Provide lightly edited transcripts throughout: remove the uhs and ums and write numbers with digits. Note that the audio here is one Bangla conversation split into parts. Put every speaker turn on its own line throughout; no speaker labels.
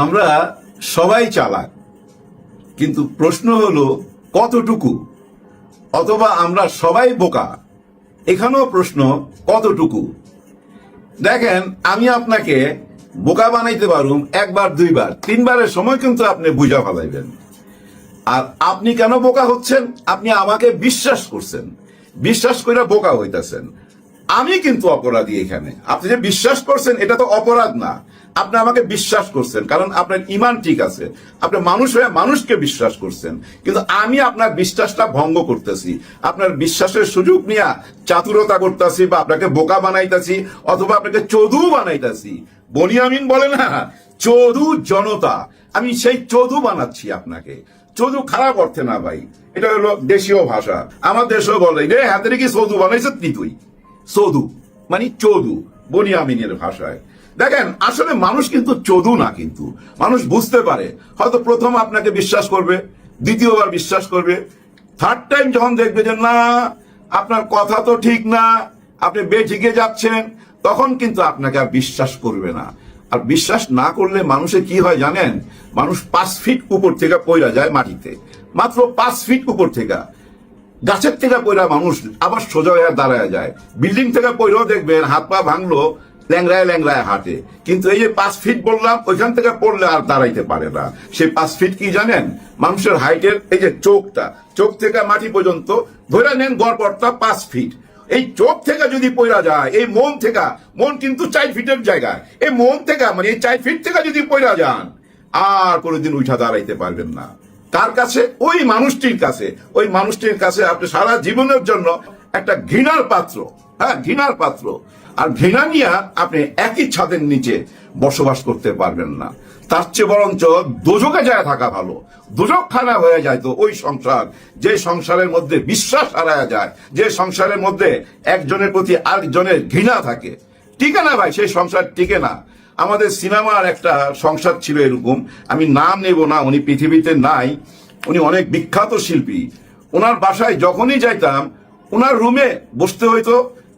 আমরা সবাই চালাক, কিন্তু প্রশ্ন হলো কতটুকু, অথবা আমরা সবাই বোকা, এখানেও প্রশ্ন কতটুকু। দেখেন, আমি আপনাকে বোকা বানাইতে পারুম একবার, দুইবার, তিনবারের সময় কিন্তু আপনি বুঝা ফেলাইবেন। আর আপনি কেন বোকা হচ্ছেন? আপনি আমাকে বিশ্বাস করছেন, বিশ্বাস করে বোকা হইতেছেন। আমি কিন্তু অপরাধী এখানে। আপনি যে বিশ্বাস করছেন এটা তো অপরাধ না, আপনি আমাকে বিশ্বাস করছেন কারণ আপনার ঈমান ঠিক আছে, আপনি মানুষ হয়ে মানুষকে বিশ্বাস করছেন। কিন্তু আমি আপনার বিশ্বাসটা ভঙ্গ করতেছি, আপনার বিশ্বাসের সুযোগ নিয়ে চাতুরতা করতেছি, বা আপনাকে বোকা বানাইতেছি, অথবা আপনাকে চোদু বানাইতেছি। বনিয়ামিন বলে না, চোদু জনতা, আমি সেই চোদু বানাচ্ছি আপনাকে। চোদু খারাপ অর্থে না ভাই, এটা হলো দেশীয় ভাষা। আমার দেশেও বলে রে হাতে কি চোদু বানাইছ তুই, চোদু মানে চোদু বনিয়ামিনের ভাষায়। দেখেন, আসলে মানুষ কিন্তু চোদু না, কিন্তু মানুষ বুঝতে পারে। হয়তো প্রথম আপনাকে বিশ্বাস করবে, দ্বিতীয়বার বিশ্বাস করবে, থার্ড টাইম যখন দেখবে যে না আপনার কথা তো ঠিক না, আপনি বেঠিকে যাচ্ছেন, তখন কিন্তু আপনাকে আর বিশ্বাস করবে না। আর বিশ্বাস না করলে মানুষের কি হয় জানেন? মানুষ 5 ফিট উপর থেকে পড়া যায় মাটিতে, মাত্র 5 ফিট উপর থেকে। গাছের থেকে পড়া মানুষ আবার সোজা হয়ে দাঁড়ায় যায়, বিল্ডিং থেকে পড়েও দেখবেন হাত পা ভাঙলো, ল্যাংড়ায় ল্যাংড়ায় হাঁটে। কিন্তু এই যে 5 ফিট বললাম, ওইখান থেকে পড়লে আর দাঁড়াইতে পারে না। সেই 5 ফিট কি জানেন? মানুষের হাইটের এই যে চোখটা, চোখ থেকে মাটি পর্যন্ত ধরে নেন গড়পড়টা 5 ফিট। এই চোখ থেকে যদি পড়া যায়, এই মন থেকে, মন কিন্তু 4 ফিটের জায়গায়, এই মন থেকে মানে এই 4 ফিট থেকে যদি পড়া যান, আর কোনোদিন উঠা দাঁড়াইতে পারবেন না। কার কাছে? ওই মানুষটির কাছে। ওই মানুষটির কাছে আপনি সারা জীবনের জন্য একটা ঘৃণার পাত্র। হ্যাঁ, ঘৃণার পাত্র। আর ঘৃণা নিয়ে আপনি একই ছাদের নিচে বসবাস করতে পারবেন না। তার চেয়ে বরঞ্চ দোজকে যায় থাকা ভালো। দোজক খানা হয়ে যায় তো ওই সংসার, যে সংসারের মধ্যে বিশ্বাস হারায় যায়, যে সংসারের মধ্যে একজনের প্রতি আরেকজনের ঘৃণা থাকে। টিকে না ভাই, সেই সংসার টিকে না। আমাদের সিনেমার একটা সংসার ছিল এরকম, আমি নাম নেব না, উনি পৃথিবীতে নাই, উনি অনেক বিখ্যাত শিল্পী। ওনার বাসায় যখনই যাইতাম, ওনার রুমে বসতে হইতো,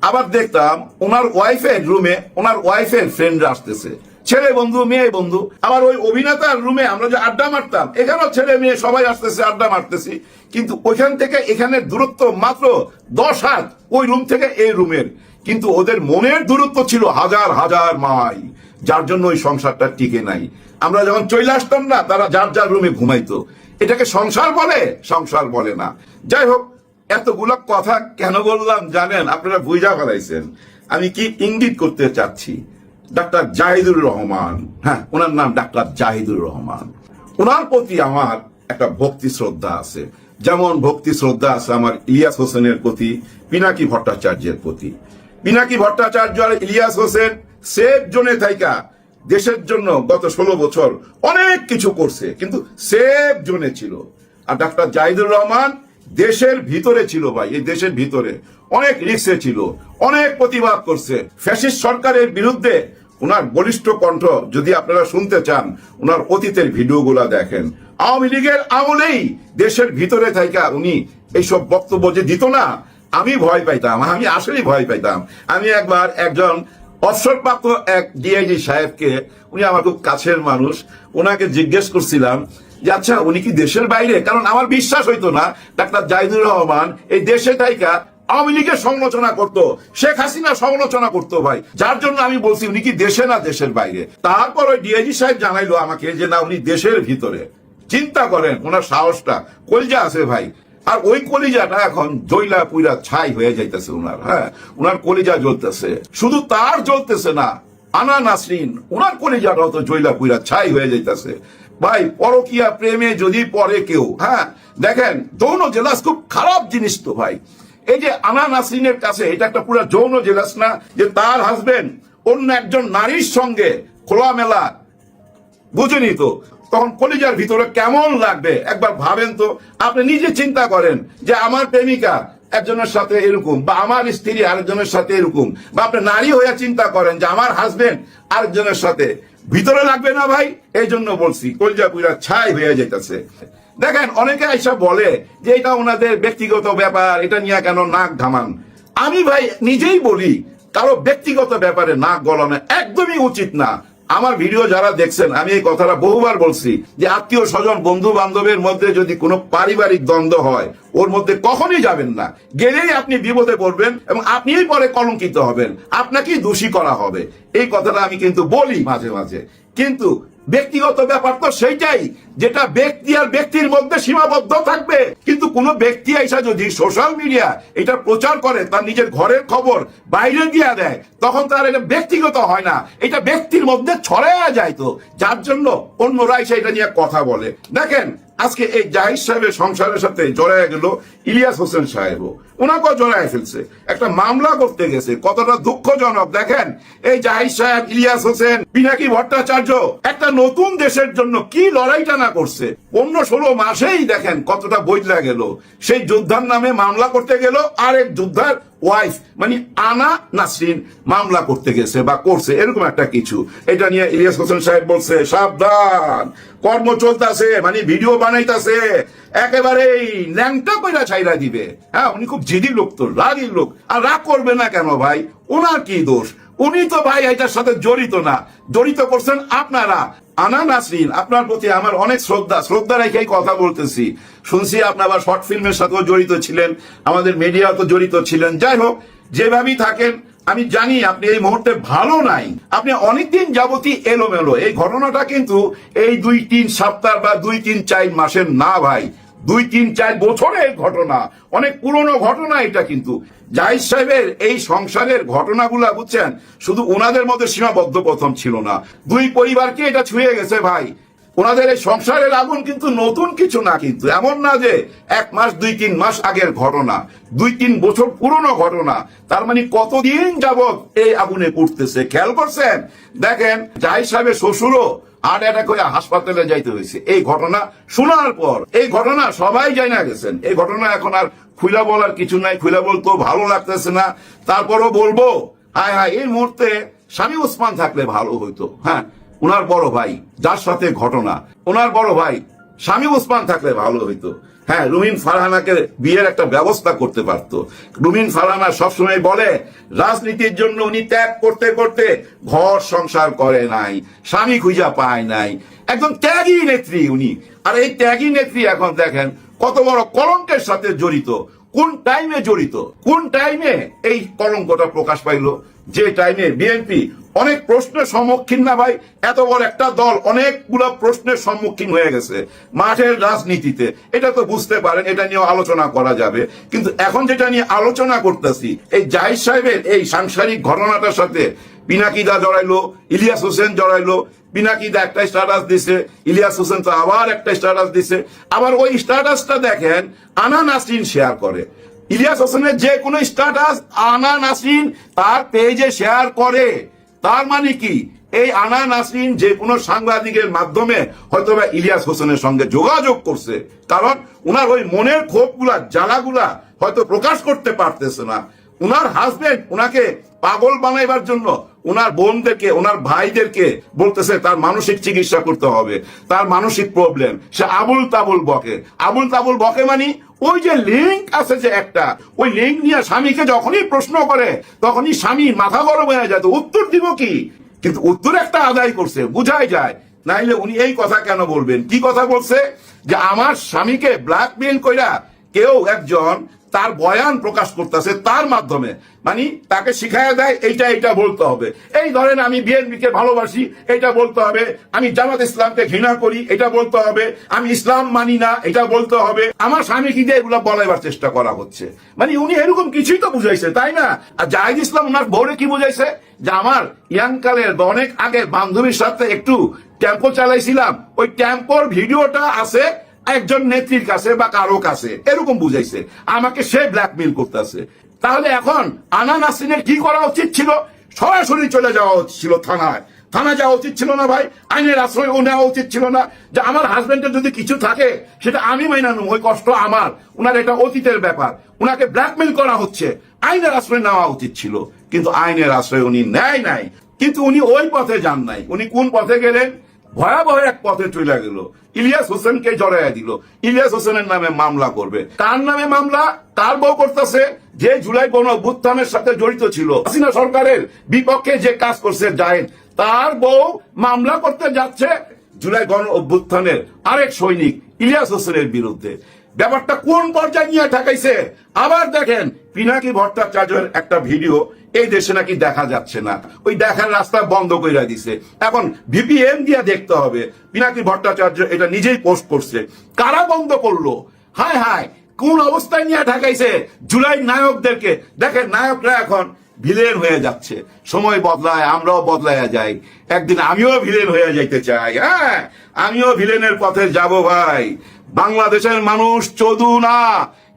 আবার দেখতাম ওনার ওয়াইফের রুমে ওনার ওয়াইফের ফ্রেন্ডরা আসতেছে, ছেলে বন্ধু মেয়ে বন্ধু। আবার ওই অভিনেতার রুমে আমরা যে আড্ডা মারতাম, এখানেও ছেলে মেয়ে সবাই আসতেছে, আড্ডা মারতেছি। কিন্তু ওইখান থেকে এখানের দূরত্ব মাত্র 10 হাত, ওই রুম থেকে এই রুমের। কিন্তু ওদের মনের দূরত্ব ছিল হাজার হাজার মাইল, যার জন্য ওই সংসারটা টিকে নাই। আমরা যখন চলে আসতাম না, তারা যার যার রুমে ঘুমাইতো। এটাকে সংসার বলে? সংসার বলে না। যাই হোক, এতগুলো কথা কেন বললাম জানেন? আপনারা বুঝা ফেলাইছেন আমি কি ইঙ্গিত করতে চাচ্ছি। ডাক্তার জাহিদুর রহমান, হ্যাঁ, ওনার নাম ডাক্তার জাহিদুর রহমান। ওনার প্রতি আমার একটা ভক্তি শ্রদ্ধা আছে, যেমন ভক্তি শ্রদ্ধা আছে আমার ইলিয়াস হোসেনের প্রতি, পিনাকি ভট্টাচার্যের প্রতি। পিনাকি ভট্টাচার্য আর ইলিয়াস হোসেন সেফ জোনে থাইকা দেশের জন্য গত 16 বছর অনেক কিছু করছে, কিন্তু সেফ জোনে ছিল। আর ডাক্তার জাহিদুর রহমান দেশের ভিতরে ছিল ভাই, এই দেশের ভিতরে অনেক রিস্কে ছিল, অনেক প্রতিবাদ করছে ফ্যাসিস্ট সরকারের বিরুদ্ধে। ওনার বলিষ্ঠ কণ্ঠ যদি আপনারা শুনতে চান, ওনার অতীতের ভিডিওগুলা দেখেন। আওয়ামী লীগের আমলেই দেশের ভিতরে থাইকা উনি এইসব বক্তব্য যে দিত না, আমি ভয় পাইতাম, আমি আসলেই ভয় পাইতাম। আমি একবার একজন অবসরপ্রাপ্ত এক ডিআইজি সাহেবকে, উনি আমার খুব কাছের মানুষ, ওনাকে জিজ্ঞেস করছিলাম যে আচ্ছা উনি কি দেশের বাইরে? কারণ আমার বিশ্বাস হইতো না ডাক্তার জাহিদুর রহমান এই দেশে থাইকা আওয়ামী লীগের সমালোচনা করতো, শেখ হাসিনা সমালোচনা করতো ভাই, যার জন্য আমি বলছি উনি কি দেশে না দেশের বাইরে। তারপর ওই ডিআইজি সাহেব জানাইলো আমাকে যে না, উনি দেশের ভিতরে। চিন্তা করেন ওনার সাহসটা, কলিজা আছে ভাই। আর ওই কলিজাটা এখন জয়লা পুইরা ছাই হয়ে যাইতেছে ওনার। হ্যাঁ, ওনার কলিজা জ্বলতেছে, শুধু তার জ্বলতেছে না, আনা নাসরিন ওনার কলিজাটাও তো জয়লা পুইরা ছাই হয়ে যাইতেছে ভাই। পরকিয়া প্রেমে যদি পড়ে কেউ, হ্যাঁ দেখেন, যৌন জেলাস খুব খারাপ জিনিস তো ভাই। এই যে আনা নাসরিনের কাছে এটা একটা পুরো যৌন জেলাস না, যে তার হাজবেন্ড অন্য একজন নারীর সঙ্গে খোলামেলা, বুঝেনি তো তখন কলিজার ভিতরে কেমন লাগবে একবার ভাবেন তো। আপনি নিজে চিন্তা করেন যে আমার প্রেমিকা একজনের সাথে এরকম, বা আমার স্ত্রী আরেকজনের সাথে এরকম, বা আপনি নারী হয়ে চিন্তা করেন যে আমার হাজবেন্ড আরেকজনের সাথে, ভিতরে লাগবে না ভাই? এই জন্য বলছি কলিজা পুরা ছাই হয়ে যেতেছে। দেখেন, অনেকে আইসা বলে যে এটা ওনাদের ব্যক্তিগত ব্যাপার, এটা নিয়ে কেন নাক ঘামান। আমি ভাই নিজেই বলি কারো ব্যক্তিগত ব্যাপারে নাক গলানো একদমই উচিত না। আমার ভিডিও যারা দেখছেন, আমি এই কথাটা বহুবার বলছি যে আত্মীয় স্বজন বন্ধু বান্ধবের মধ্যে যদি কোনো পারিবারিক দ্বন্দ্ব হয়, ওর মধ্যে কখনই যাবেন না। গেলেই আপনি বিপদে পড়বেন এবং আপনিই পরে কলঙ্কিত হবেন, আপনাকেই দোষী করা হবে। এই কথাটা আমি কিন্তু বলি মাঝে মাঝে। কিন্তু ব্যক্তিগত ব্যাপার তো সেইটাই, যেটা ব্যক্তি আর ব্যক্তির মধ্যে সীমাবদ্ধ থাকবে। কিন্তু কোন ব্যক্তি এসে যদি সোশ্যাল মিডিয়া এটা প্রচার করে, তার নিজের ঘরের খবর বাইরে দিয়ে দেয়, তখন তার এটা ব্যক্তিগত হয় না, এটা ব্যক্তির মধ্যে ছড়ায়া যায়। তো যার জন্য অন্যরা এসে এটা নিয়ে কথা বলে। দেখেন আজকে এই জাহিদ সাহেবের সংসারের সাথে জড়ায় গেল ইলিয়াস হোসেন সাহেবও, ওনাকেও জড়ায় ফেলছে, একটা মামলা করতে গেছে। কতটা দুঃখজনক দেখেন, এই জাহিদ সাহেব, ইলিয়াস হোসেন, পিনাকি ভট্টাচার্য একটা নতুন দেশের জন্য কি লড়াইটা না করছে। 15-16 মাসেই দেখেন কতটা বদলা গেল। সেই যোদ্ধার নামে মামলা করতে গেল, আরেক যোদ্ধার ওয়াইফ মানে আনা নাসরিন মামলা করতে গেছে বা করছে, এরকম একটা কিছু। এটা নিয়ে ইলিয়াস হোসেন সাহেব বলছে সাবধান, কর্ম চলতেছে, মানে ভিডিও বানাইতেছে, একেবারেই ল্যাংটা কইরা ছাইরা দিবে। হ্যাঁ, উনি খুব জিদি লোক, তো রাগী লোক। আর রাগ করবে না কেন ভাই? ওনার কি দোষ? উনি তো ভাই এটার সাথে জড়িত না, জড়িত করছেন আপনারা। আনা নাসরিন, আপনার প্রতি আমার অনেক শ্রদ্ধা রেখেই কথা বলতেছি। শুনছি আপনি আবার শর্ট ফিল্মের সাথেও জড়িত ছিলেন, আমাদের মিডিয়া তো জড়িত ছিলেন। যাই হোক, যেভাবেই থাকেন, আমি জানি আপনি এই মুহূর্তে ভালো নাই, আপনি অনেকদিন যাবতই এলোমেলো। এই ঘটনাটা কিন্তু এই 2-3 সপ্তাহ বা 2-3-4 মাসের না ভাই, 2-3-4 বছরের ঘটনা, অনেক পুরনো ঘটনা এটা। কিন্তু জাহিদ সাহেবের এই সংসারের ঘটনাগুলা বুঝছেন, শুধু ওনাদের মধ্যে সীমাবদ্ধ প্রথম ছিল না, দুই পরিবারকে এটা ছুঁয়ে গেছে ভাই। ওনাদের এই সংসারের আগুন কিন্তু নতুন কিছু না, কিন্তু এমন না যে 1 মাস 2-3 মাস আগের ঘটনা, 2-3 বছর পুরনো ঘটনা। তার মানে কতদিন যাবত এই আগুনে পুড়তেছে, খেয়াল করছেন? দেখেন জাহিদ সাহেবের শ্বশুরও হার্ট অ্যাটাক হয়ে হাসপাতালে যাইতে হয়েছে এই ঘটনা শোনার পর। এই ঘটনা সবাই জানা গেছেন, এই ঘটনা এখন আর খুলা বলার কিছু নাই, খুলা বলতেও ভালো লাগতেছে না। তারপরও বলবো, হায় হায়, এই মুহূর্তে স্বামী ওসমান থাকলে ভালো হইতো। হ্যাঁ, ওনার বড় ভাই যার সাথে ঘটনা, ওনার বড় ভাই স্বামী ওসমান থাকলে ভালো হইতো। হ্যাঁ, রুমিন ফারহানাকে বিয়ের একটা ব্যবস্থা করতে পারত। রুমিন ফারহানা সবসময় বলে রাজনীতির জন্য উনি ত্যাগ করতে করতে ঘর সংসার করে নাই, স্বামী খুঁজা পায় নাই, একজন ত্যাগী নেত্রী উনি। আর এই ত্যাগী নেত্রী এখন দেখেন কত বড় কলঙ্কের সাথে জড়িত। কোন টাইমে জড়িত, কোন টাইমে এই কলঙ্কটা প্রকাশ পাইল? যে টাইমে বিএনপি অনেক প্রশ্নের সম্মুখীন না ভাই, এত বড় একটা দল অনেকগুলো প্রশ্নের সম্মুখীন হয়ে গেছে মাঠের রাজনীতিতে। এটা তো বুঝতে পারেন, এটা নিয়ে আলোচনা করা যাবে। কিন্তু এখন যেটা নিয়ে আলোচনা করতেছি, এই জাহিদ সাহেবের এই সাংসারিক ঘটনাটার সাথে পিনাকিদা জড়াইলো, ইলিয়াস হোসেন জড়াইলো। পিনাকিদা একটা স্ট্যাটাস দিছে, ইলিয়াস হোসেন তো আবার একটা স্ট্যাটাস দিছে। আবার ওই স্ট্যাটাসটা দেখেন আনা নাসরিন শেয়ার করে। ইলিয়াস হোসেনের যে কোনো স্ট্যাটাস আনা নাসরিন তার পেজে শেয়ার করে। তার মানে কি, এই আনা নাসরিন যে কোনো সাংবাদিকের মাধ্যমে হয়তোবা ইলিয়াস হোসেনের সঙ্গে যোগাযোগ করছে, কারণ উনার ওই মনের ক্ষোভগুলা, জ্বালাগুলা হয়তো প্রকাশ করতে পারতেছে না। উনার হাজবেন্ড উনাকে পাগল বানাইবার জন্য উনার বোনদেরকে, উনার ভাইদেরকে বলতেছে তার মানসিক চিকিৎসা করতে হবে, তার মানসিক প্রবলেম। সে আবুল তাবুল বকে। আবুল তাবুল বকে মানে ওই যে লিঙ্ক আছে যে একটা, ওই লিঙ্ক নিয়ে স্বামীকে যখনই প্রশ্ন করে তখনই স্বামী মাথা গরম হয়ে যায়। তো উত্তর দিব কি? কিন্তু উত্তর একটা আদায় করছে, বুঝাই যায়। নাইলে উনি এই কথা কেন বলবেন? কি কথা বলছে? যে আমার স্বামীকে ব্ল্যাকমেইল কইরা কেউ একজন তার বয়ান প্রকাশ করতেছে তার মাধ্যমে, মানে তাকে শিখাইয়া দেয় এইটা এইটা বলতে হবে। এই ধরেন আমি বিএনপিকে ভালোবাসি, এটা বলতে হবে। আমি জামাত ইসলামকে ঘৃণা করি, এটা বলতে হবে। আমি ইসলাম মানি না, এটা বলতে হবে। আমার স্বামীকে দিয়ে এগুলো বলাইবার চেষ্টা করা হচ্ছে। মানে উনি এরকম কিছুই তো বুঝাইছে, তাই না? আর জাহিদ ইসলাম ওনার বউরে কি বুঝাইছে? যে আমার ইয়াংকালের অনেক আগে বান্ধবীর সাথে একটু টেম্পো চালাইছিলাম, ওই টেম্পোর ভিডিওটা আছে একজন নেত্রীর কাছে বা কারো কাছে, এরকম বুঝাইছে। আমাকে সে ব্ল্যাকমেইল করতেছে। তাহলে এখন আনা নাসরিনের কি করা উচিত ছিল? সরাসরি চলে যাওয়া উচিত ছিল থানায়। থানায় যাওয়া উচিত ছিল না ভাই? আইনের আশ্রয় নেওয়া উচিত ছিল না? যে আমার হাজবেন্ডের যদি কিছু থাকে সেটা আমি মাইনা নেব, ওই কষ্ট আমার। উনার এটা অতীতের ব্যাপার, উনাকে ব্ল্যাকমেইল করা হচ্ছে, আইনের আশ্রয় নেওয়া উচিত ছিল। কিন্তু আইনের আশ্রয় উনি নেয় নাই। কিন্তু উনি ওই পথে যান নাই। উনি কোন পথে গেলেন? ভয়াবহ এক পথে চলে গেল। ইলিয়াস হোসেনকে জড়াইয়া দিল, ইলিয়াস হোসেনের নামে মামলা করবে। কার নামে মামলা? কার বউ করতেছে? যে জুলাই গণ অভ্যুত্থানের সাথে জড়িত ছিল, হাসিনা সরকারের বিপক্ষে যে কাজ করছে জায়েদ, তার বউ মামলা করতে যাচ্ছে জুলাই গণ অভ্যুত্থানের আরেক সৈনিক ইলিয়াস হোসেনের বিরুদ্ধে। ব্যাপারটা কোন পর্যায়ে নিয়ে ঠেকাইছে? আবার দেখেন পিনাকি ভট্টাচার্যের একটা ভিডিও এই দেশে নাকি দেখা যাচ্ছে না, ওই দেখার রাস্তা বন্ধ করে দিছে। এখন ভিপিএন দিয়ে দেখতে হবে। পিনাকি ভট্টাচার্য এটা নিজেই পোস্ট করছে। কারা বন্ধ করলো? হায় হায়, কোন অবস্থায় নিয়ে ঠেকাইছে জুলাই নায়কদেরকে। দেখেন নায়করা এখন ভিলেন হয়ে যাচ্ছে। সময় বদলায়, আমরাও বদলাইয়া যাই। একদিন আমিও ভিলেন হয়ে যাইতে চাই। হ্যাঁ, আমিও ভিলেনের পথে যাব ভাই। বাংলাদেশের মানুষ চোদু না।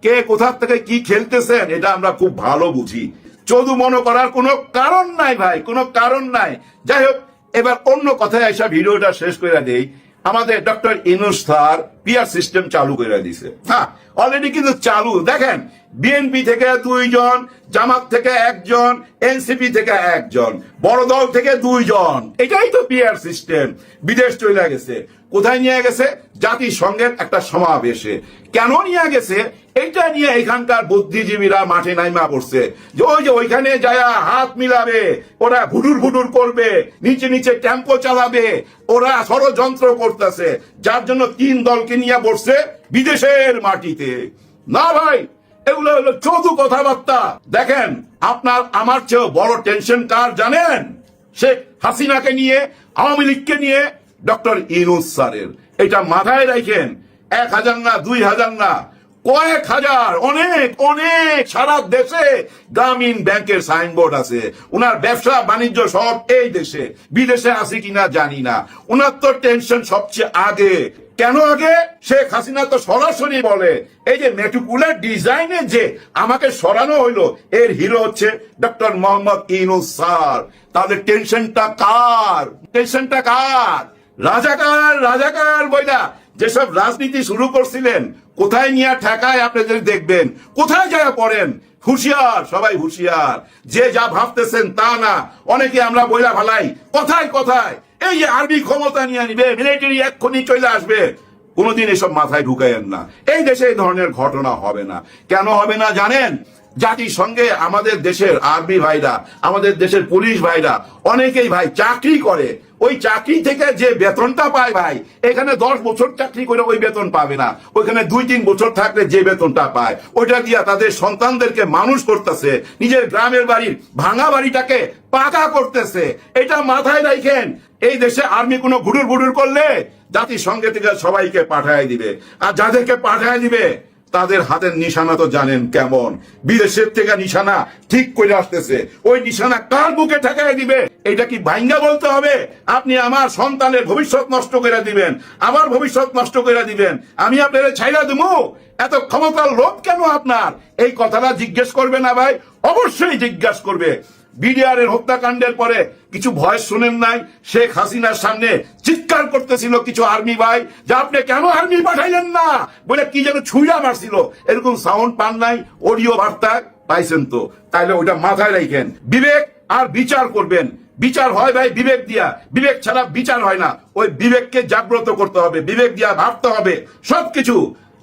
কে কোথা থেকে কি খেলতেছেন এটা আমরা খুব ভালো বুঝি। চোদু মনে করার কোনো কারণ নাই ভাই, কোনো কারণ নাই। যাই হোক, এবার অন্য কথায় এসে ভিডিওটা শেষ করে দেই। আমাদের doctor Yunus sir PR system চালু করে দিছে। হ্যাঁ, অলরেডি কিন্তু চালু। দেখেন বিএনপি থেকে 2 জন, জামাত থেকে 1 জন, এনসিপি থেকে 1 জন, বড় দল থেকে 2 জন। এটাই তো পিআর সিস্টেম। বিদেশ চলে গেছে। কোথায় নিয়ে গেছে? জাতিসংঘের একটা সমাবেশে। কেন নিয়ে গেছে? এটা নিয়ে এখানকার বুদ্ধিজীবীরা মাঠে নাইমা পড়ছে যে ওই যে ওইখানে যায়া হাত মিলাবে, ওরা ভুডুর ভুডুর করবে, নিচে নিচে টেম্পো চালাবে, ওরা ষড়যন্ত্র করতেছে, যার জন্য 3 দলকে নিয়ে বসছে বিদেশের মাটিতে। না ভাই, এগুলো হলো চৌধু কথাবার্তা। দেখেন আপনার আমার চেয়েও বড় টেনশন কার জানেন? শেখ হাসিনাকে নিয়ে, আওয়ামী লীগকে নিয়ে ডক্টর ইউনূস স্যারের। এটা মাথায় রাখেন। 1000 না, 2000 না, কয়েক হাজার, অনেক অনেক। সারা দেশে গ্রামীণ ব্যাংকের সাইনবোর্ড আছে। উনার ব্যবসা বাণিজ্য সব এই দেশে, বিদেশে আছে কিনা জানি না। উনার তো টেনশন সবচেয়ে আগে। কেন আগে? শেখ হাসিনা তো সরাসরি বলে এই যে মেট্রিকুলার ডিজাইনে যে আমাকে সরানো হইলো, এর হিরো হচ্ছে ডক্টর মোহাম্মদ ইউনূস স্যার। তাদের টেনশনটা কার? টেনশনটা কার? রাজাকার রাজাকার বইলা যেসব রাজনীতি শুরু করছিলেন, কোথায় নিয়ে ঠেকায় আপনাদের দেখবেন। কোথায় যায় পড়েন? হুঁশিয়ার, সবাই হুঁশিয়ার। যে যা ভাবতেছেন তা না। অনেকে আমরা বইলা ভালাই কোথায় কোথায় এই যে আর্মি ক্ষমতা নিয়ে নিবে, মিলিটারি এক্ষুনি চলে আসবে। কোনোদিন এসব মাথায় ঢুকাইয়েন না। এই দেশে এই ধরনের ঘটনা হবে না। কেন হবে না জানেন? জাতিসংঘে আমাদের দেশের আর্মি ভাইরা, আমাদের দেশের পুলিশ ভাইরা অনেকেই ভাই চাকরি করে। ওই চাকরি থেকে যে বেতনটা পায় ভাই, এখানে 10 বছর চাকরি করে ওই বেতন পাবে না। ওইখানে 2-3 বছর থাকলে যে বেতনটা পায়, ওইটা দিয়া তাদের সন্তানদেরকে মানুষ করতেছে, নিজের গ্রামের বাড়ির ভাঙা বাড়িটাকে পাকা করতেছে। এটা মাথায় রাখেন। এই দেশে আর্মি কোনো ঘুডুর ঘুডুর করলে জাতিসংঘে থেকে সবাইকে পাঠায় দিবে। আর যাদেরকে পাঠায় দিবে তাদের হাতের নিশানা তো জানেন কেমন। বিদেশের থেকে নিশানা ঠিক করে আসতেছে। ওই নিশানা কার বুকে ঠেকায় দিবে এটা কি ভাইঙ্গা বলতে হবে? আপনি আমার সন্তানের ভবিষ্যৎ নষ্ট করে দিবেন, আমার ভবিষ্যৎ নষ্ট করে দিবেন, আমি আপনাদের ছাইরা দেবো? এত ক্ষমতার লোভ কেন আপনার? এই কথাটা জিজ্ঞেস করবে না ভাই? অবশ্যই জিজ্ঞাসা করবে। বিডিআর এর হত্যাকাণ্ডের পরে কিছু ভয়েস শুনেন নাই? শেখ হাসিনার সামনে চিৎকার করতেছিল কিছু আর্মি ভাই যে আপনি কেন আর্মি পাঠাইলেন না বলে কি যেন ছুঁড়া মারছিল। এরকম সাউন্ড পান নাই? অডিও বার্তা পাইছেন তো? তাইলে ওটা মাথায় রাখেন। বিবেক আর বিচার করবেন। বিচার হয় ভাই বিবেক দিয়া, বিবেক ছাড়া বিচার হয় না। ওই বিবেককে জাগ্রত করতে হবে, বিবেক দিয়া ভাবতে হবে সবকিছু।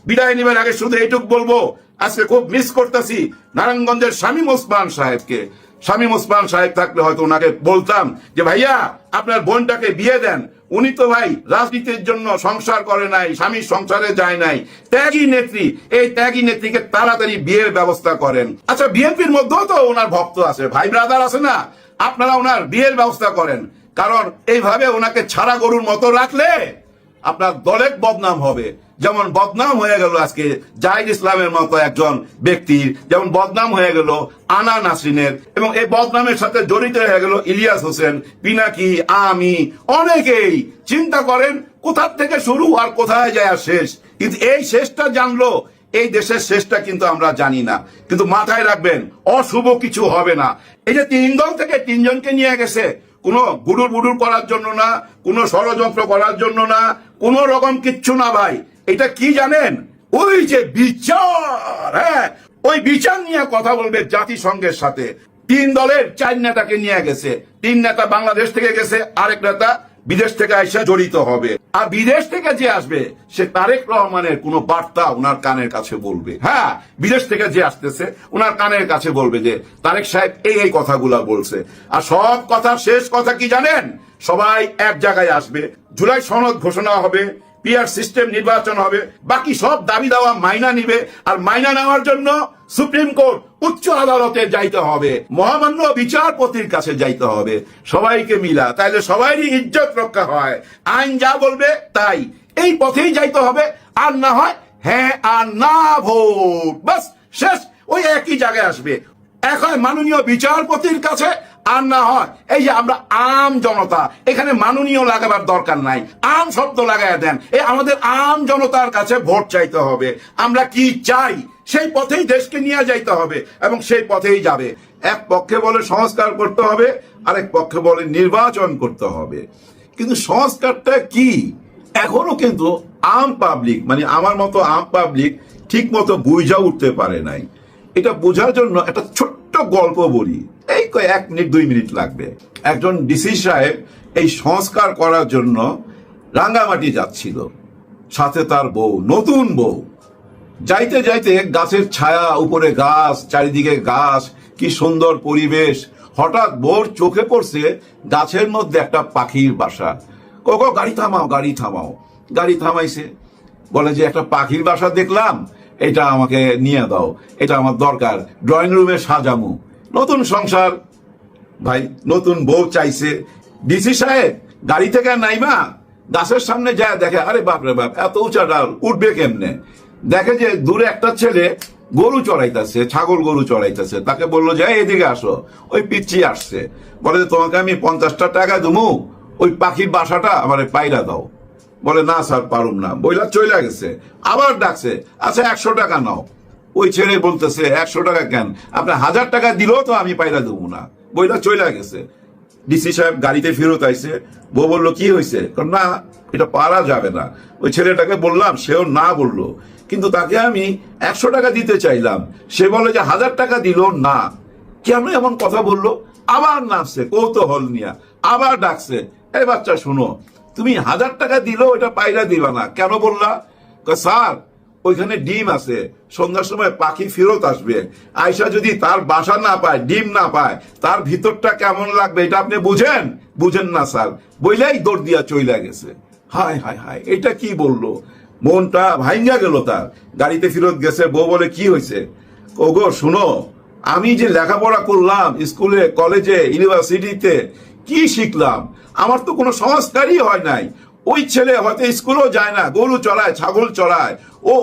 বিদায় নেবার আগে শুধু এইটুক বলবো, আজকে খুব মিস করতেছি নারায়ণগঞ্জের শামীম ওসমান সাহেবকে। শামীম ওসমান সাহেব থাকলে হয়তো ওনাকে বলতাম যে ভাইয়া আপনার বোনটাকে বিয়ে দেন। উনি তো ভাই রাজনীতির জন্য সংসার করে নাই, স্বামীর সংসারে যায় নাই, ত্যাগী নেত্রী। এই ত্যাগী নেত্রীকে তাড়াতাড়ি বিয়ের ব্যবস্থা করেন। আচ্ছা, বিএনপির মধ্যেও তো ওনার ভক্ত আছে, ভাই ব্রাদার আছে না? আপনারা ওনার বিয়ের ব্যবস্থা করেন। কারণ এইভাবে ওনাকে ছাড়া গরুর মতো রাখলে আপনার দলের বদনাম হবে। যেমন বদনাম হয়ে গেল আজকে জাহিদ ইসলামের মতো একজন ব্যক্তির, যেমন বদনাম হয়ে গেল আনা নাসরিনের, এবং এই বদনামের সাথে জড়িত হয়ে গেল ইলিয়াস হোসেন, পিনাকি, আমি, অনেকেই। চিন্তা করেন কোথা থেকে শুরু আর কোথায় যায় আর শেষ। কিন্তু এই শেষটা জানলো, এই দেশের শেষটা কিন্তু আমরা জানি না। কিন্তু মাথায় রাখবেন অশুভ কিছু হবে না। এই যে 3 দল থেকে 3 জনকে নিয়ে গেছে, কোনো গুডুর বুডুর করার জন্য না, কোনো ষড়যন্ত্র করার জন্য না, কোন রকম কিচ্ছু না ভাই। এটা কি জানেন? ওই যে বিচার, হ্যাঁ, ওই বিচার নিয়ে কথা বলবে জাতিসংঘের সাথে। 3 দলের 4 নেতাকে নিয়ে গেছে। 3 নেতা বাংলাদেশ থেকে গেছে, আরেক নেতা বিদেশ থেকে এসে জড়িত হবে। আর বিদেশ থেকে যে আসবে সে তারেক রহমানের কোনো বার্তা ওনার কানের কাছে বলবে। হ্যাঁ, বিদেশ থেকে যে আসতেছে ওনার কানের কাছে বলবে যে তারেক সাহেব এই কথাগুলা বলছে। আর সব কথা শেষ কথা কি জানেন? সবাই এক জায়গায় আসবে, জুলাই সনদ ঘোষণা হবে, পিআর সিস্টেম নির্বাচন হবে, বাকি সব দাবি দাওয়া মাইনা নিবে। আর মাইনা নেওয়ার জন্য সুপ্রিম কোর্ট, উচ্চ আদালতে যাইতে হবে, মহামান্য বিচারপতির কাছে যাইতে হবে, সবাইকে মিলা, তাইলে সবারই ইজ্জত রক্ষা হয়। আইন যা বলবে তাই, এই পথেই যাইতে হবে। আর না হয় হ্যাঁ আর না ভোট, বাস শেষ, ওই একই জায়গায় আসবে। এক হয় মাননীয় বিচারপতির কাছে, আর না হয় এই যে আমরা আম জনতা, এখানে মাননীয় লাগাবার দরকার নাই, আম শব্দ লাগাই দেন। আমাদের আম জনতার কাছে ভোট চাইতে হবে, আমরা কি চাই সেই পথেই দেশকে নিয়ে যাইতে হবে এবং সেই পথেই যাবে। এক পক্ষে বলে সংস্কার করতে হবে, আরেক পক্ষে বলে নির্বাচন করতে হবে। কিন্তু সংস্কারটা কি এখনো কিন্তু আম পাবলিক, মানে আমার মতো আম পাবলিক ঠিক মতো বুঝা উঠতে পারে নাই। এটা বোঝার জন্য একটা ছোট্ট গল্প বলি, এই 1 মিনিট 2 মিনিট লাগবে। একজন ডিসি সাহেব এই সংস্কার করার জন্য রাঙ্গামাটি যাচ্ছিল, সাথে তার বউ, নতুন বউ। যাইতে যাইতে গাছের ছায়া, উপরে গাছ, চারিদিকে গাছ, কি সুন্দর পরিবেশ। হঠাৎ বউর চোখে পড়ছে গাছের মধ্যে একটা পাখির বাসা। কোকো গাড়ি থামাও, গাড়ি থামাও। গাড়ি থামাইছে, বলে যে একটা পাখির বাসা দেখলাম, এটা আমাকে নিয়ে দাও, এটা আমার দরকার, ড্রয়িং রুমে সাজামু। নতুন সংসার ভাই, নতুন বউ চাইছে। ডিসি সাহেব গাড়ি থেকে নাইমা গাছের সামনে যায়, দেখে আরে বাপরে বাপ, এত উঁচা ডাল, উঠবে কেমনে? দেখে যে দূরে একটা ছেলে গরু চড়াইতেছে, ছাগল গরু চড়াইতেছে। তাকে বললো যে এদিকে আসো। ওই পিচ্ছি আসছে, বলে যে তোমাকে আমি 50টা টাকা দেবো, ওই পাখির বাসাটা আমার পাইরা দাও। বলে না স্যার, পারুম না, বইলা চলে গেছে। আবার ডাকছে, আচ্ছা 100 টাকা নাও। ওই ছেলে বলতেছে 100 টাকা কেন, আপনার 1000 টাকা দিলেও তো আমি পাইরা দেবো না, বইলা চলে গেছে। ডিসি সাহেব গাড়িতে ফেরত আইছে, বউ বললো কি হয়েছে? না, এটা পারা যাবে না। ওই ছেলেটাকে বললাম, সেও না বললো, কিন্তু তাকে আমি 100 টাকা দিতে চাইলাম, সে বলে যে 1000 টাকা দিল না। কেন এমন কথা বললো? আবার নাচছে কৌতূহল নিয়ে, আবার ডাকছে, এই বাচ্চা শুনো, তুমি 1000 টাকা দিলেও এটা পাইরা দিবা না, কেন বললা? স্যার ওইখানে ডিম আছে, সন্ধ্যার সময় পাখি ফেরত আসবে, আয়সা যদি তার বাসা না পায়, ডিম না পায়, তার ভিতরটা কেমন লাগবে এটা আপনি বুঝেন? বুঝেন না স্যার, বইলাই দৌড় দিয়া চইলা গেছে। হায় হায় হায়, এটা কি বললো? মনটা ভাঙ্গা গেল তার। গাড়িতে ফেরত গেছে, বউ বলে কি হয়েছে? ওগো শুনো, আমি যে লেখাপড়া করলাম স্কুলে, কলেজে, ইউনিভার্সিটিতে, কি শিখলাম? আমার তো কোনো সংস্কারই হয় নাই। ওই ছেলে হয়তো স্কুলও যায় না, গরু চড়ায়, ছাগল চড়ায়,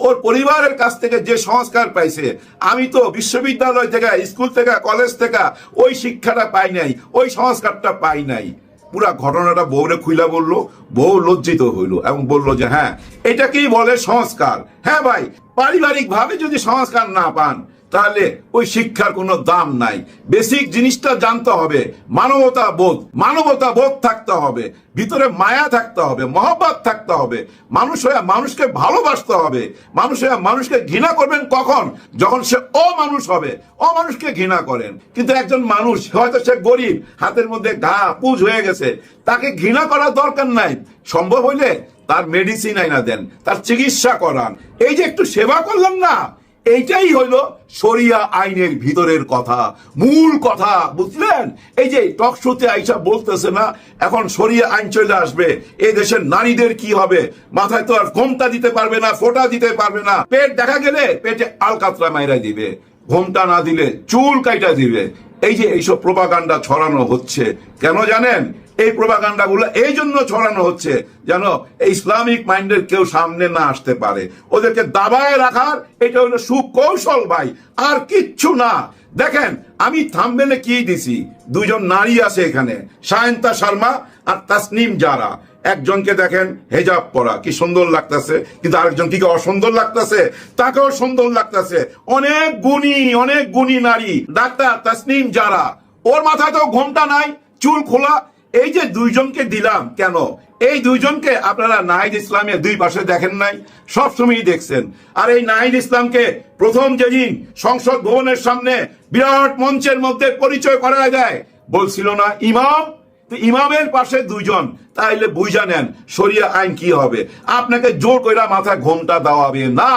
ওর পরিবারের কাছ থেকে যে সংস্কার পাইছে, আমি তো বিশ্ববিদ্যালয় থেকে, স্কুল থেকে, কলেজ থেকে ওই শিক্ষাটা পাই নাই, ওই সংস্কারটা পাই নাই। পুরা ঘটনাটা বউরে খুইলা বললো, বউ লজ্জিত হইল এবং বললো যে হ্যাঁ, এটাকেই বলে সংস্কার। হ্যাঁ ভাই, পারিবারিক ভাবে যদি সংস্কার না পান, তাহলে ওই শিক্ষার কোনো দাম নাই। বেসিক জিনিসটা জানতে হবে, মানবতা বোধ, মানবতা বোধ থাকতে হবে, ভিতরে মায়া থাকতে হবে, মহব্বত থাকতে হবে, মানুষ হয়ে মানুষকে ভালোবাসতে হবে। মানুষ হয়ে মানুষকে ঘৃণা করবেন কখন? যখন সে অমানুষ হবে, অমানুষকে ঘৃণা করেন। কিন্তু একজন মানুষ হয়তো সে গরিব, হাতের মধ্যে ঘা পুজ হয়ে গেছে, তাকে ঘৃণা করার দরকার নাই। সম্ভব হইলে তার মেডিসিন আইনা দেন, তার চিকিৎসা করান। এই যে একটু সেবা করলাম না, এইটাই হইল শরিয়া আইনের ভিতরের কথা, মূল কথা, বুঝলেন? এই যে টক শোতে আইসা বলতেছে না, এখন শরিয়া আইন চলে আসবে, এই দেশের নারীদের কি হবে? মাথায় তো আর ঘোমটা দিতে পারবে না, ফোঁটা দিতে পারবে না, পেট দেখা গেলে পেটে আলকাতরা মাইরা দিবে, ঘোমটা না দিলে চুল কাইটা দিবে। এই যে এইসব প্রোপাগান্ডা ছড়ানো হচ্ছে, কেন জানেন? এই প্রোপাগান্ডা গুলো এই জন্য ছড়ানো হচ্ছে যেন ইসলামিক মাইন্ডের কেউ সামনে না আসতে পারে, ওদেরকে দাবায় রাখার এটা হলো সুকৌশল ভাই, আর কিচ্ছু না। দেখেন আমি থাম্বনেলে কি দিছি, 2 জন নারী আছে এখানে, সায়ন্তা শর্মা আর তাসনিম জারা। একজনকে দেখেন হেজাব পরা, কি সুন্দর লাগতেছে, কিন্তু আরেকজন কি অসুন্দর লাগতেছে? তাকেও সুন্দর লাগতেছে। অনেক গুণী নারী, ডাক্তার তাসনিম জারা, ওর মাথায় তো ঘোমটা নাই, চুল খোলা। এই যে 2 জনকে দিলাম কেন? এই 2 জনকে আপনারা নাহিদ ইসলামের 2 পাশে দেখেন নাই, সবসময় দেখছেন। আর এই নাহিদ ইসলামকে প্রথম যেদিন সংসদ ভবনের সামনে বিরাট মঞ্চের মধ্যে পরিচয় করা যায়, বলছিল না ইমাম, তো ইমামের পাশে দুইজন, তাইলে বুঝা নেন শরিয়া আইন কি হবে। আপনাকে জোর কইরা মাথায় ঘোমটা দেওয়াবে না,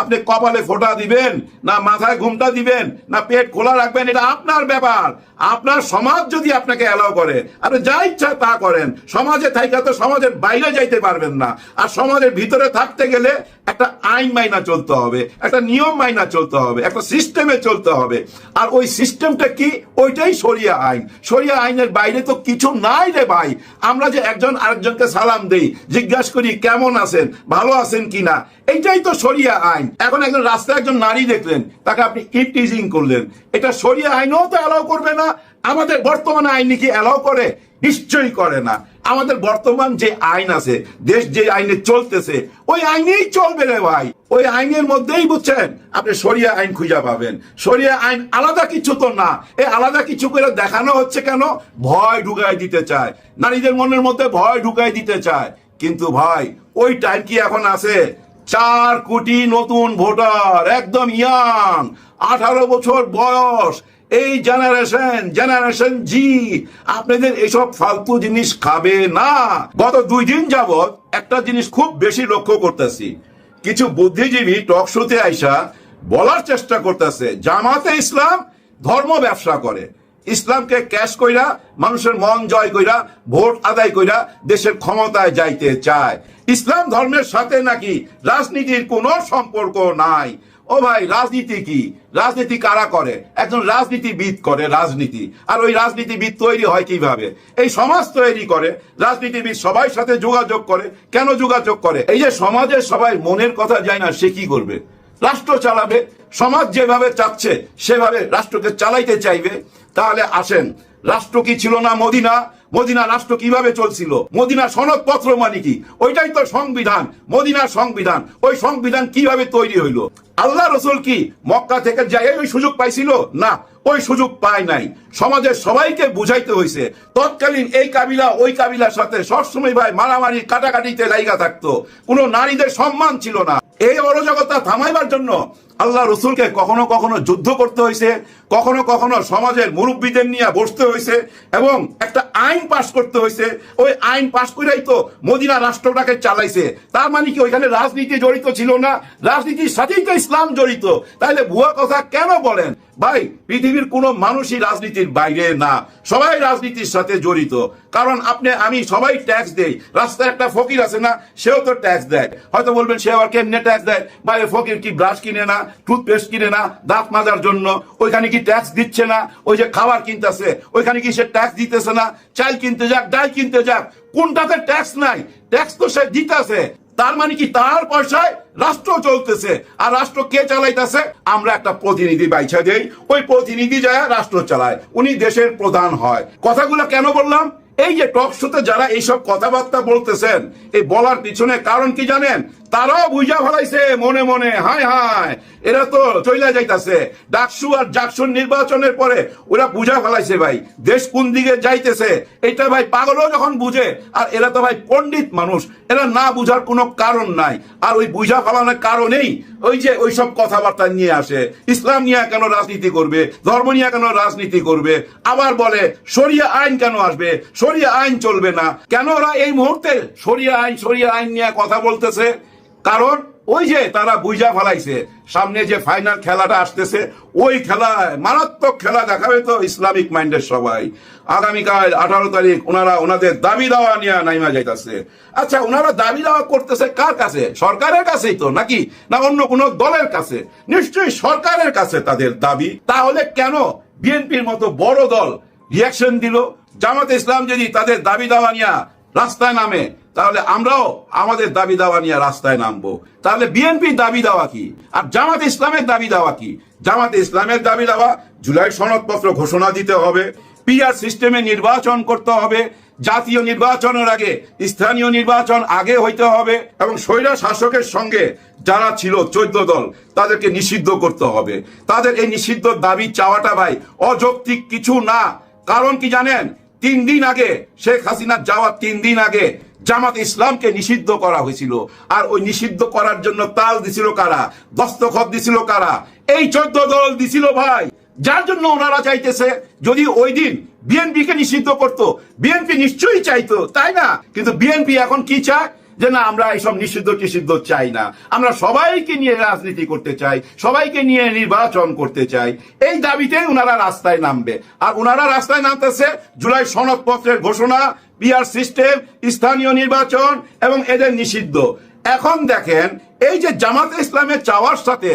আপনি কপালে ফোঁটা দিবেন না মাথায় ঘুমটা দিবেন না পেট খোলা রাখবেন, এটা আপনার ব্যাপার। আপনার সমাজ যদি আপনাকে অ্যালাউ করে, আপনি যা ইচ্ছা তা করেন। সমাজে থাইকা তো সমাজের বাইরে যাইতে পারবেন না। আর সমাজের ভিতরে থাকতে গেলে একটা আইন মাইনা চলতে হবে, একটা নিয়ম মাইনা চলতে হবে, একটা সিস্টেমে চলতে হবে। আর ওই সিস্টেমটা কি? ওইটাই শরিয়া আইন। শরিয়া আইনের বাইরে তো কিছু নাই রে ভাই। আমরা যে একজন আরেকজনকে সালাম দেই, জিজ্ঞাসা করি কেমন আছেন, ভালো আছেন কিনা, এইটাই তো শরিয়া আইন। এখন একজন রাস্তায় একজন নারী দেখলেন, তাকে আপনি ইভটিজিং করলেন, এটা শরিয়া আইনও তো অ্যালাউ করবে না। আমাদের বর্তমান আইন কি অ্যালাউ করে? নিশ্চয়ই করে না। আমাদের বর্তমান যে আইন আছে, দেশ যে আইনে চলতেছে, ওই আইনেই চলবে রে ভাই। ওই আইনের মধ্যেই বুঝছেন আপনি শরিয়া আইন খুঁজে পাবেন। শরিয়া আইন আলাদা কিছু তো না। এই আলাদা কিছু করে দেখানো হচ্ছে কেন? ভয় ঢুকাই দিতে চায়, নারীদের মনের মধ্যে ভয় ঢুকাই দিতে চায়। কিন্তু ভাই ওই টাইম কি এখন আছে? 4 কোটি নতুন ভোটার, একদম ইয়াং, 18 বছর বয়স, এই জেনারেশন জি আপনাদের এইসব ফালতু জিনিস খাবে না। গত 2 দিন যাবত একটা জিনিস খুব বেশি লক্ষ্য করতেছি, কিছু বুদ্ধিজীবী টক শোতে আইসা বলার চেষ্টা করতেছে জামাতে ইসলাম ধর্ম ব্যবসা করে, ইসলামকে ক্যাশ কইরা মানুষের মন জয় কইরা ভোট আদায় কইরা দেশের ক্ষমতায় যাইতে চায়। ইসলাম ধর্মের সাথে নাকি রাজনীতির কোনো সম্পর্ক নাই। ও ভাই, রাজনীতি কি? রাজনীতি কারা করে? একজন রাজনীতিবিদ করে রাজনীতি। আর ওই রাজনীতিবিদ তৈরি হয় কিভাবে? এই সমাজ তৈরি করে। রাজনীতিবিদ সবাই সাথে যোগাযোগ করে। কেন যোগাযোগ করে? এই যে সমাজের সবাই মনের কথা যায় না, সে কি করবে? রাষ্ট্র চালাবে। সমাজ যেভাবে চাচ্ছে সেভাবে রাষ্ট্রকে চালাইতে চাইবে। তাহলে আসেন, রাষ্ট্র কি ছিল না মদিনা? মদিনা রাষ্ট্র কিভাবে চলছিল? মদিনা সনদপত্র মানে কি? ওইটাই তো সংবিধান, মদিনার সংবিধান। ওই সংবিধান কিভাবে তৈরি হইল? আল্লাহ রসুল কি মক্কা থেকে যাই ওই সুযোগ পাইছিল? না, ওই সুযোগ পায় নাই। সমাজের সবাইকে বুঝাইতে হয়েছে। তৎকালীন এই কাবিলা ওই কাবিলার সাথে সবসময় ভাই মারামারি কাটাকাটিতে লাইগা থাকতো। কোনো নারীদের সম্মান ছিল না। এই অরাজকতা থামাইবার জন্য আল্লাহ রসুলকে কখনো কখনো যুদ্ধ করতে হয়েছে, কখনো কখনো সমাজের মুরব্বীদের নিয়ে বসতে হয়েছে এবং একটা আইন পাশ করতে হয়েছে। ওই আইন পাশ করেই তো মদিনা রাষ্ট্রটাকে চালাইছে। তার মানে কি ওইখানে রাজনীতি জড়িত ছিল না? রাজনীতির সাথেই তো ইসলাম জড়িত। তাহলে ভুয়া কথা কেন বলেন? ভাই, পৃথিবীর কোনো মানুষই রাজনীতির বাইরে না, সবাই রাজনীতির সাথে জড়িত। কারণ আপনি আমি সবাই ট্যাক্স দেই। রাস্তায় একটা ফকির আছে না, সেও তো ট্যাক্স দেয়। হয়তো বলবেন সে আবার কেমনে ট্যাক্স দেয়? ভাই, ফকির কি ব্রাশ কিনে না, টুথপেস্ট কিনে না দাঁত মাজার জন্য? ওইখানে কি ট্যাক্স দিচ্ছে না? ওই যে খাবার কিনতেছে, ওইখানে কি সে ট্যাক্স দিতেছে না? চাল কিনতে যাক, ডাল কিনতে যাক, কোনটাতে ট্যাক্স নাই? ট্যাক্স তো সে দিতেছে। তার মানে কি তার পয়সায় রাষ্ট্র চলতেছে। আর রাষ্ট্র কে চালাইতেছে? আমরা একটা প্রতিনিধি বাইছা দেই, ওই প্রতিনিধি যায় রাষ্ট্র চালায়, উনি দেশের প্রধান হয়। কথাগুলো কেন বললাম? এই যে টক শোতে যারা এইসব কথাবার্তা বলতেছেন, এই বলার পিছনে কারণ কি জানেন? তারাও বুঝা ফেলাইছে মনে মনে, হায় হায় এরা তো চইলা যাইতাছে। ডাকসু আর জাকসুর নির্বাচনের পরে ওরা বুঝা ফেলাইছে ভাই দেশ কোন দিকে যাইতেছে। এটা ভাই পাগলও যখন বুঝে, আর এরা তো ভাই পণ্ডিত মানুষ, এরা না বুঝার কোনো কারণ নাই। আর ওই বুঝা ফেলানোর কারণেই ওই যে ওইসব কথাবার্তা নিয়ে আসে। ইসলাম নিয়ে কেন রাজনীতি করবে? ধর্ম নিয়ে কেন রাজনীতি করবে? আবার বলে শরিয়া আইন কেন আসবে? শরিয়া আইন চলবে না কেন? ওরা এই মুহূর্তে শরিয়া আইন নিয়ে কথা বলতেছে কারণ ওই যে তারা বুঝা ফেলাইছে সামনে যে ফাইনাল খেলাটা আসতেছে, ওই খেলায় মারাত্মক খেলা দেখাবে তো ইসলামিক মাইন্ডের সবাই। আগামীকাল 18 তারিখ ওনারা ওনাদের দাবি দাওয়া নিয়ে নাইমা যাইতেছে। আচ্ছা, ওনারা দাবি দাওয়া করতেছে কার কাছে? সরকারের কাছেই তো, নাকি না অন্য কোন দলের কাছে? নিশ্চয়ই সরকারের কাছে তাদের দাবি। তাহলে কেন বিএনপির মতো বড় দল রিয়াকশন দিল? জামাতে ইসলাম যদি তাদের দাবি দাওয়া নিয়ে রাস্তায় নামে, তাহলে আমরাও আমাদের দাবি দাওয়া নিয়ে রাস্তায় নামবো। তাহলে বিএনপির দাবি দাওয়া কি আর জামাত ইসলামের দাবি দাওয়া কি? জামাতে ইসলামের দাবি দাওয়া জুলাই সনদপত্র ঘোষণা দিতে হবে, পিআর সিস্টেমে নির্বাচন করতে হবে, জাতীয় নির্বাচনের আগে স্থানীয় নির্বাচন আগে হইতে হবে, এবং স্বৈরা শাসকের সঙ্গে যারা ছিল 14 দল তাদেরকে নিষিদ্ধ করতে হবে। তাদের এই নিষিদ্ধ দাবি চাওয়াটা ভাই অযৌক্তিক কিছু না। কারণ কি জানেন? 3 দিন আগে শেখ হাসিনার যাওয়ার 3 দিন আগে জামাত ইসলামকে নিষিদ্ধ করা হয়েছিল। আর ওই নিষিদ্ধ করার জন্য তাল দিছিল কারা? দস্তখত দিছিল কারা? এই 14 দল দিছিল ভাই। যার জন্য ওনারা চাইতেছে যদি ওই দিন বিএনপিকে নিষিদ্ধ করত, বিএনপি নিশ্চয়ই চাইতো, তাই না? কিন্তু বিএনপি এখন কি চায় যে না, আমরা এইসব নিষিদ্ধ চাই না, আমরা সবাইকে নিয়ে রাজনীতি করতে চাই, সবাইকে নিয়ে নির্বাচন করতে চাই। এই দাবিতে ওনারা রাস্তায় নামবে। আর ওনারা রাস্তায় নামতেছে জুলাই সনদপত্রের ঘোষণা, পিআর সিস্টেম, স্থানীয় নির্বাচন এবং এদের নিষিদ্ধ। এখন দেখেন, এই যে জামাতে ইসলামের চাওয়ার সাথে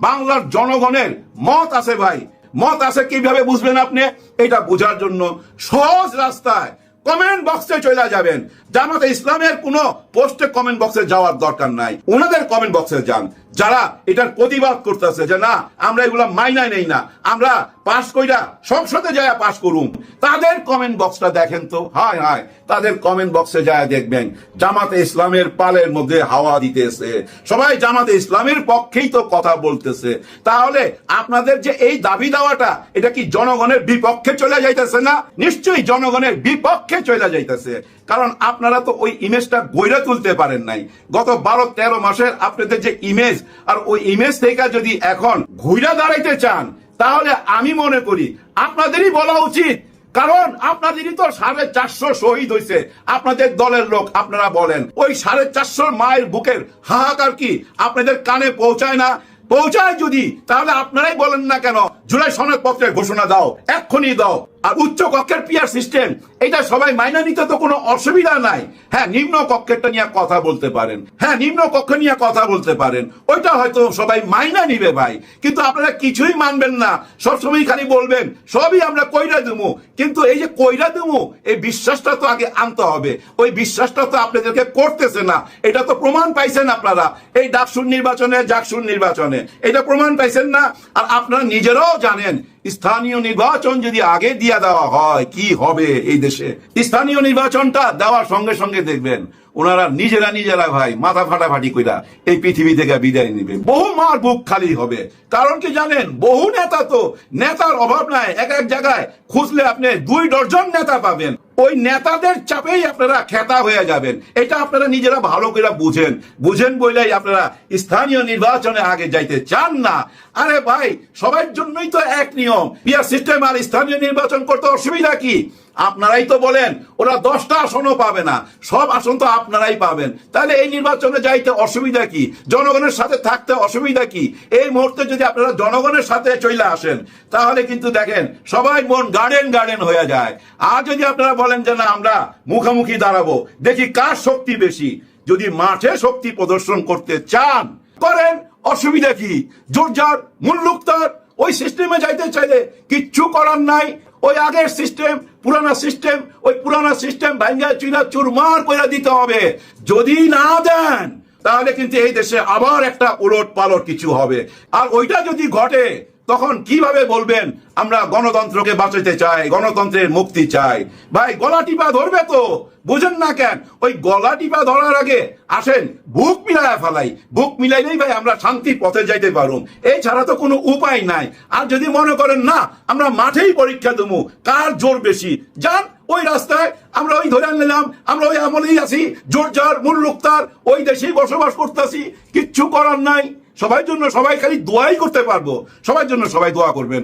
বাংলার জনগণের মত আছে ভাই, মত আছে কিভাবে বুঝবেন আপনি? এটা বোঝার জন্য সহজ রাস্তায় কমেন্ট বক্সে চলে যাবেন। জামাতে ইসলামের কোন পোস্টে কমেন্ট বক্সে যাওয়ার দরকার নাই, ওনাদের কমেন্ট বক্সে যান। যারা এটার প্রতিবাদ করতেছে যে না আমরা এগুলা মাইনা নেই না, আমরা পাস কইরা সংসদে যায় পাস করুম, তাদের কমেন্ট বক্সটা দেখেন তো। হায় হায়, তাদের কমেন্ট বক্সে যায় দেখবেন জামাতে ইসলামের পালের মধ্যে হাওয়া দিতেছে, সবাই জামাতে ইসলামের পক্ষেই তো কথা বলতেছে। তাহলে আপনাদের যে এই দাবি দেওয়াটা, এটা কি জনগণের বিপক্ষে চলে যাইতেছে না? নিশ্চয়ই জনগণের বিপক্ষে চলে যাইতেছে, কারণ আপনারা তো ওই ইমেজটা গইরা তুলতে পারেন নাই। গত 12-13 মাসের আপনাদের যে ইমেজ, আর ওই ইমেজ থেকে যদি এখন ঘুরা দাঁড়াইতে চান, তাহলে আমি মনে করি আপনাদেরই বলা উচিত, কারণ আপনাদেরই তো 450 শহীদ হয়েছে আপনাদের দলের লোক। আপনারা বলেন ওই 450 মায়ের বুকের হাহাকার কি আপনাদের কানে পৌঁছায় না? পৌঁছায় যদি, তাহলে আপনারাই বলেন না কেন জুলাই সনদপত্রের ঘোষণা দাও, এক্ষুনি দাও। আর উচ্চ কক্ষের পিআর সিস্টেম, এটা সবাই মাইনা নিতে তো কোনো অসুবিধা নাই। হ্যাঁ, নিম্ন কক্ষেরটা নিয়ে কথা বলতে পারেন, হ্যাঁ নিম্ন কক্ষ নিয়ে কথা বলতে পারেন, ওইটা হয়তো সবাই মাইনা নিবে ভাই। কিন্তু আপনারা কিছুই মানবেন না, সবসময় খালি বলবেন সবই আমরা কইরা দেবো। কিন্তু এই যে কইরা দেবো, এই বিশ্বাসটা তো আগে আনতে হবে। ওই বিশ্বাসটা তো আপনাদেরকে করতেছে না, এটা তো প্রমাণ পাইছেন আপনারা এই ডাকসুর নির্বাচনে, জাকসুর নির্বাচনে, এটা প্রমাণ পাইছেন না? আর আপনারা নিজেরাও জানেন স্থানীয় নির্বাচন যদি আগে দিয়ে দেওয়া হয় কি হবে এই দেশে। স্থানীয় নির্বাচনটা দেওয়ার সঙ্গে সঙ্গে দেখবেন ওনারা নিজেরা ভাই মাথা ফাটাফাটি কইরা এই পৃথিবী থেকে বিদায় নিবে। বহু মার বুক খালি হবে। কারণ কি জানেন, বহু নেতা তো, নেতার অভাব নাই। এক এক জায়গায় খুঁজলে আপনি 2 ডজন নেতা পাবেন। ওই নেতাদের চাপেই আপনারা খেতা হয়ে যাবেন। এটা আপনারা নিজেরা ভালো করে বুঝেন বলেই আপনারা স্থানীয় নির্বাচনে আগে যাইতে চান না। আরে ভাই, সবার জন্যই তো এক নিয়ম, পিআর সিস্টেম আর স্থানীয় নির্বাচন করতে অসুবিধা কি? আপনারাই তো বলেন ওরা 10টা আসনও পাবে না, সব আসন তো আপনারাই পাবেন। তাহলে এই নির্বাচনে যাইতে অসুবিধা কি? জনগণের সাথে থাকতে অসুবিধা কি? এই মুহূর্তে যদি আপনারা জনগণের সাথে চলে আসেন, তাহলে কিন্তু দেখেন সবাই মন গার্ডেন হয়ে যায়। আর যদি আপনারা বলেন যে না আমরা মুখোমুখি দাঁড়াবো, দেখি কার শক্তি বেশি, যদি মাঠে শক্তি প্রদর্শন করতে চান করেন, অসুবিধা কি? জোরজার মুল্লুকতার ওই সিস্টেমে যাইতে চাইলে কিচ্ছু করার নাই। ওই আগের সিস্টেম, পুরানা সিস্টেম ভাঙ্গা চুরা চুরমার করে দিতে হবে। যদি না দেন, তাহলে কিন্তু এই দেশে আবার একটা উলট পালট কিছু হবে। আর ওইটা যদি ঘটে, তখন কিভাবে বলবেন আমরা গণতন্ত্রকে বাঁচাতে চাই, গণতন্ত্রের মুক্তি চাই? ভাই গলা টিপা ধরবে তো, বুঝেন না কেন? ওই গলা টিপা ধরার আগে আসেন বুক মিলায় ফেলাই, বুক মিলাইলেই ভাই আমরা শান্তির পথে যাইতে পারুম। এই ছাড়া তো কোনো উপায় নাই। আর যদি মনে করেন না আমরা মাঠেই পরীক্ষা দেবো কার জোর বেশি, যান ওই রাস্তায়, আমরা ওই ধরে নিলাম আমরা ওই আমলেই আছি, জোরজার মুল্লুকতার ওই দেশেই বসবাস করতেছি, কিচ্ছু করার নাই। সবাই জন্য সবাই খালি দোয়াই করতে পারবো, সবার জন্য সবাই দোয়া করবেন।